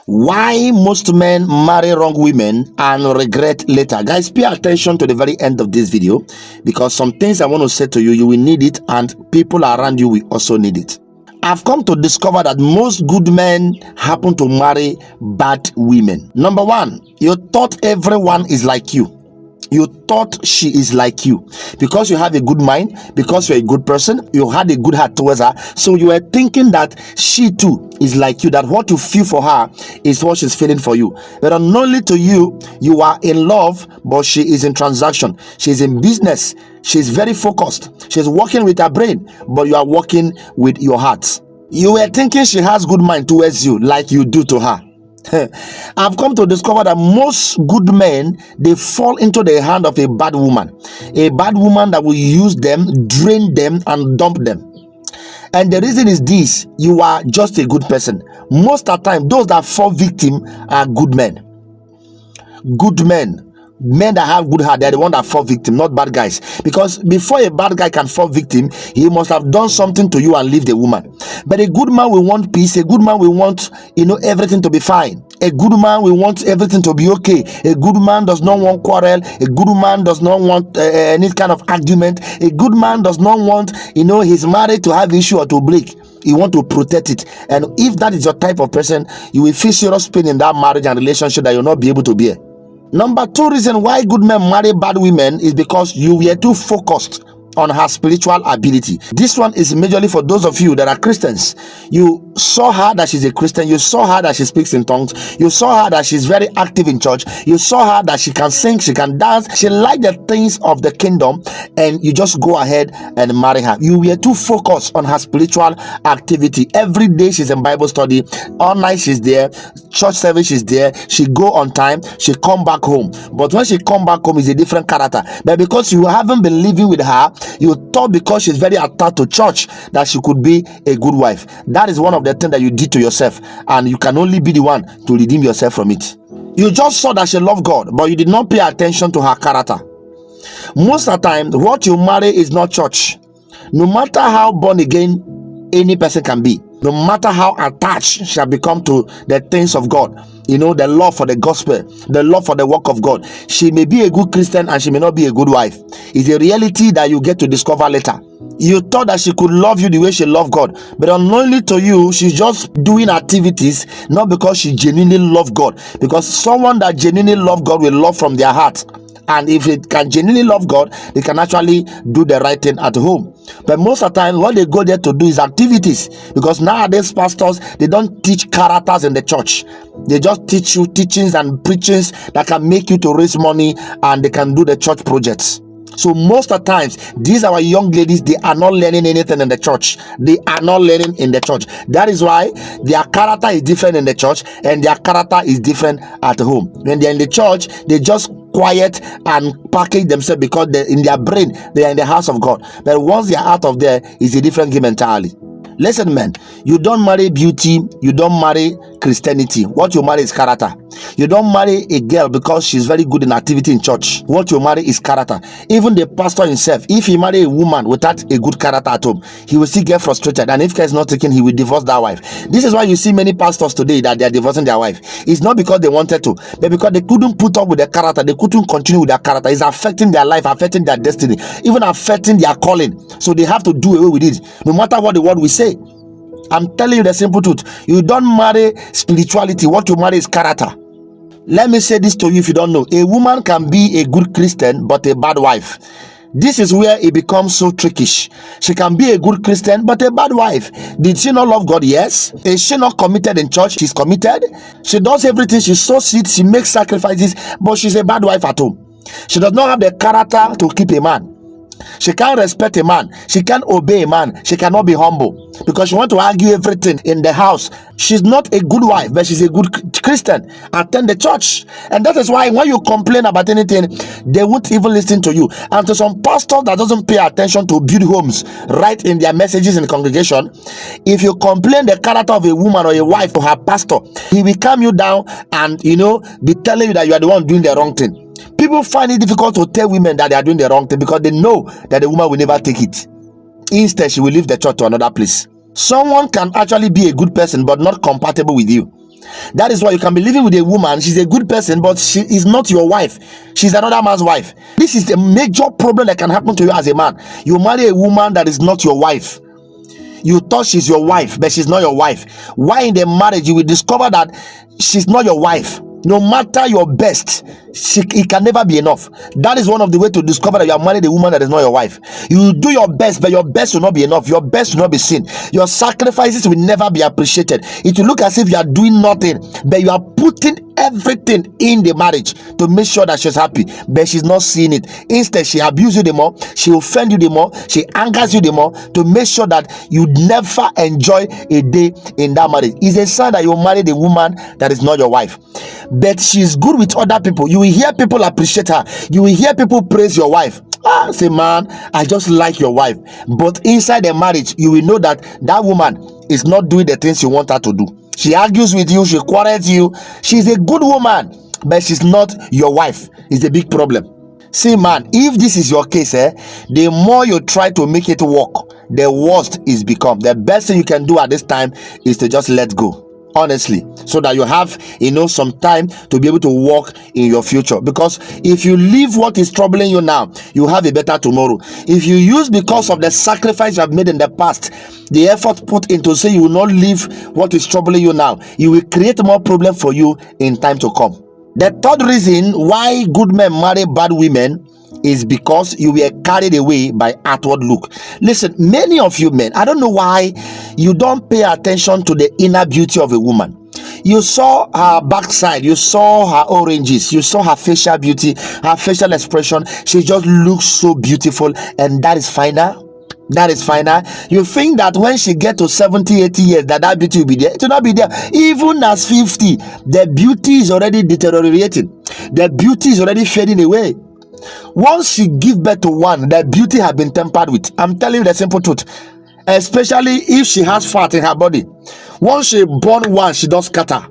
Why most men marry wrong women and regret later. Guys, pay attention to the very end of this video, because some things I want to say to you, you will need it, and people around you will also need it. I've come to discover that most good men happen to marry bad women. Number one, you thought everyone is like you. You thought she is like you because you have a good mind, because you're a good person, you had a good heart towards her. So you were thinking that she too is like you, that what you feel for her is what she's feeling for you. But unknowingly to you, you are in love, but she is in transaction. She's in business. She's very focused. She's working with her brain, but you are working with your heart. You were thinking she has good mind towards you like you do to her. I've come to discover that most good men, they fall into the hand of a bad woman that will use them, drain them, and dump them. And the reason is this: you are just a good person. Most of the time, those that fall victim are good men. Good men. Men that have good heart, they're the one that fall victim, not bad guys. Because before a bad guy can fall victim, he must have done something to you and leave the woman. But a good man will want peace. A good man will want, everything to be fine. A good man will want everything to be okay. A good man does not want quarrel. A good man does not want any kind of argument. A good man does not want, his marriage to have issue or to break. You want to protect it. And if that is your type of person, you will feel serious pain in that marriage and relationship that you'll not be able to bear. Number two reason why good men marry bad women is because you were too focused on her spiritual ability. This one is majorly for those of you that are Christians. You saw her that she's a Christian. You saw her that she speaks in tongues. You saw her that she's very active in church. You saw her that she can sing, she can dance. She liked the things of the kingdom, and you just go ahead and marry her. You were too focused on her spiritual activity. Every day she's in Bible study. All night she's there. Church service she's there. She go on time. She come back home. But when she come back home, is a different character. But because you haven't been living with her, you thought because she's very attached to church that she could be a good wife. That is one of the things that you did to yourself, and you can only be the one to redeem yourself from it. You just saw that she loved God, but you did not pay attention to her character. Most of the time, what you marry is not church. No matter how born again any person can be, no matter how attached shall become to the things of God, the love for the gospel, the love for the work of God, she may be a good Christian and she may not be a good wife. It's a reality that you get to discover later. You thought that she could love you the way she loved God, but unknowingly to you, she's just doing activities not because she genuinely loved God. Because someone that genuinely loves God will love from their heart. And if it can genuinely love God, they can actually do the right thing at home. But most of the time, what they go there to do is activities. Because nowadays, pastors, they don't teach characters in the church. They just teach you teachings and preachings that can make you to raise money, and they can do the church projects. So most of the times, these our young ladies, they are not learning anything in the church. They are not learning in the church. That is why their character is different in the church and their character is different at home. When they're in the church, they just quiet and package themselves because in their brain, they are in the house of God. But once they are out of there, it's a different game entirely. Listen, man, you don't marry beauty, you don't marry Christianity. What you marry is character. You don't marry a girl because she's very good in activity in church. What you marry is character. Even the pastor himself, if he marry a woman without a good character at home, he will still get frustrated, and if care is not taken, he will divorce that wife. This is why you see many pastors today that they are divorcing their wife. It's not because they wanted to, but because they couldn't put up with their character. They couldn't continue with their character. It's affecting their life, affecting their destiny, even affecting their calling. So they have to do away with it, no matter what the world will say. I'm telling you the simple truth. You don't marry spirituality. What you marry is character. Let me say this to you if you don't know. A woman can be a good Christian but a bad wife. This is where it becomes so trickish. She can be a good Christian but a bad wife. Did she not love God? Yes. Is she not committed in church? She's committed. She does everything. She sows seeds. She makes sacrifices, but she's a bad wife at home. She does not have the character to keep a man. She can't respect a man. She can't obey a man. She cannot be humble because she wants to argue everything in the house. She's not a good wife, but she's a good Christian. Attend the church. And that is why when you complain about anything, they won't even listen to you. And to some pastors that doesn't pay attention to build homes right in their messages in the congregation, if you complain the character of a woman or a wife to her pastor, he will calm you down and be telling you that you are the one doing the wrong thing. People find it difficult to tell women that they are doing the wrong thing because they know that the woman will never take it. Instead, she will leave the church to another place. Someone can actually be a good person but not compatible with you. That is why you can be living with a woman, she's a good person, but she is not your wife. She's another man's wife. This is the major problem that can happen to you as a man. You marry a woman that is not your wife. You thought she's your wife, but she's not your wife. Why in the marriage you will discover that she's not your wife? No matter your best, it can never be enough. That is one of the way to discover that you are married a woman that is not your wife. You do your best, but your best will not be enough. Your best will not be seen. Your sacrifices will never be appreciated. It will look as if you are doing nothing, but you are putting everything in the marriage to make sure that she's happy, but she's not seeing it. Instead, she abuses you the more, she offends you the more, she angers you the more to make sure that you never enjoy a day in that marriage. It's a sign that you married a woman that is not your wife, but she's good with other people. You will hear people appreciate her. You will hear people praise your wife. Say, man, I just like your wife. But inside the marriage, you will know that that woman is not doing the things you want her to do. She argues with you, she quarrels you. She's a good woman, but she's not your wife. It's a big problem. See, man, if this is your case, the more you try to make it work, the worst it's become. The best thing you can do at this time is to just let go. Honestly, so that you have some time to be able to walk in your future. Because if you leave what is troubling you now, you have a better tomorrow. If you use because of the sacrifice you have made in the past, the effort put into say you will not leave what is troubling you now, you will create more problem for you in time to come. The third reason why good men marry bad women is because you were carried away by outward look. Listen, many of you men, I don't know why you don't pay attention to the inner beauty of a woman. You saw her backside, you saw her oranges, you saw her facial beauty, her facial expression. She just looks so beautiful, and that is finer. That is finer. You think that when she gets to 70, 80 years, that beauty will be there. It will not be there. Even as 50, the beauty is already deteriorating. The beauty is already fading away. Once she give birth to one, the beauty has been tempered with. I'm telling you the simple truth. Especially if she has fat in her body. Once she born one, she does scatter.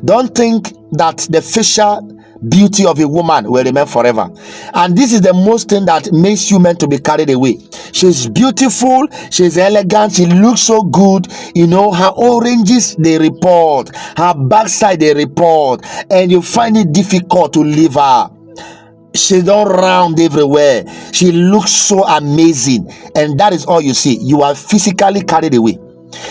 Don't think that the facial beauty of a woman will remain forever. And this is the most thing that makes you meant to be carried away. She's beautiful, she's elegant, she looks so good. Her oranges, they report. Her backside, they report. And you find it difficult to leave her. She's all round everywhere. She looks so amazing, and that is all you see. You are physically carried away.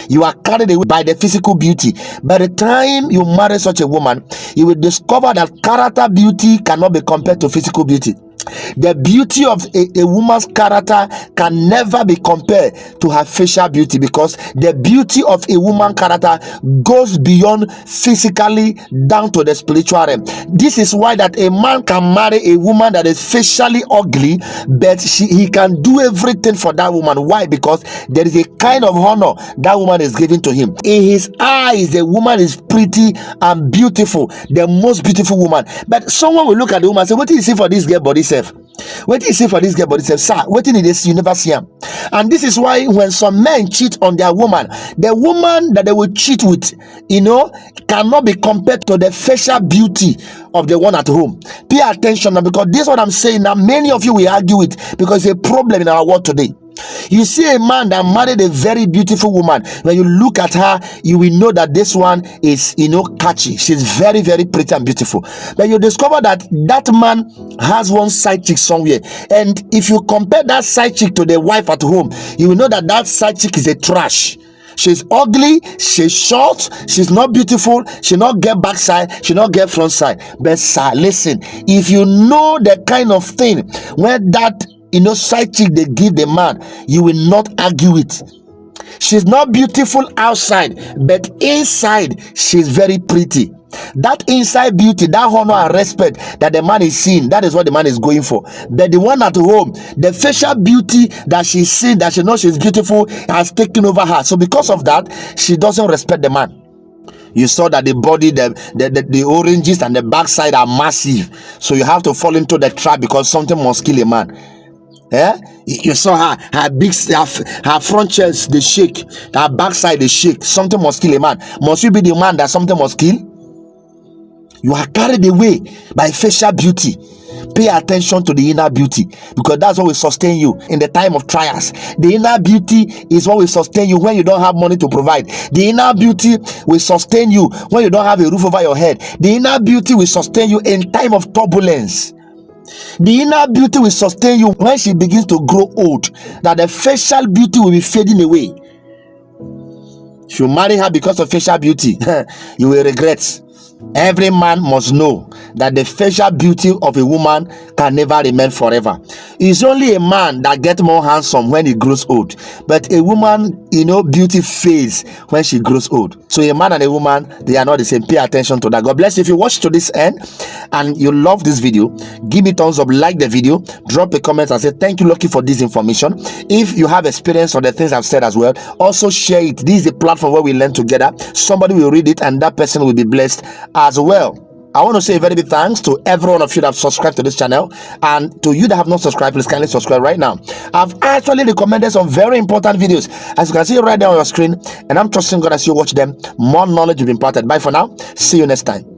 You are carried away by the physical beauty. By the time you marry such a woman, you will discover that character beauty cannot be compared to physical beauty. The beauty of a woman's character can never be compared to her facial beauty, because the beauty of a woman's character goes beyond physically down to the spiritual realm. This is why that a man can marry a woman that is facially ugly, but he can do everything for that woman. Why? Because there is a kind of honor that woman is giving to him. In his eyes, the woman is pretty and beautiful, the most beautiful woman. But someone will look at the woman and say, what do you see for this girl body self? What do you see for this girl body self? Sir, what did you see? You never see him. And this is why when some men cheat on their woman, the woman that they will cheat with, cannot be compared to the facial beauty of the one at home. Pay attention now, because this is what I'm saying now. Many of you will argue it, because it's a problem in our world today. You see a man that married a very beautiful woman. When you look at her, you will know that this one is, catchy. She's very, very pretty and beautiful. But you discover that that man has one side chick somewhere. And if you compare that side chick to the wife at home, you will know that that side chick is a trash. She's ugly, she's short, she's not beautiful, she not get backside, she not get front side. But sir, listen, if you know the kind of thing where that side chick they give the man, you will not argue it. She's not beautiful outside, but inside she's very pretty. That inside beauty, that honor and respect that the man is seeing, that is what the man is going for. But the one at home, the facial beauty that she's seeing, that she knows she's beautiful, has taken over her. So because of that, she doesn't respect the man. You saw that the body, the oranges and the backside are massive. So you have to fall into the trap, because something must kill a man. You saw her big, her front chest they shake, her backside they shake. Something must kill a man. Must you be the man that something must kill? You are carried away by facial beauty. Pay attention to the inner beauty, because that's what will sustain you in the time of trials. The inner beauty is what will sustain you when you don't have money to provide. The inner beauty will sustain you when you don't have a roof over your head. The inner beauty will sustain you in time of turbulence. The inner beauty will sustain you when she begins to grow old, that the facial beauty will be fading away. If you marry her because of facial beauty, you will regret. Every man must know that the facial beauty of a woman can never remain forever. It's only a man that gets more handsome when he grows old, but a woman, beauty fades when she grows old. So a man and a woman, they are not the same. Pay attention to that. God bless you. If you watch to this end and you love this video, give me thumbs up, like the video, drop a comment and say thank you, Lucky, for this information. If you have experience on the things I've said as well, also share it. This is a platform where we learn together. Somebody will read it and that person will be blessed as well. I want to say a very big thanks to every one of you that have subscribed to this channel, and to you that have not subscribed, please kindly subscribe right now. I've actually recommended some very important videos, as you can see right there on your screen, and I'm trusting God as you watch them, more knowledge will be imparted. Bye for now. See you next time.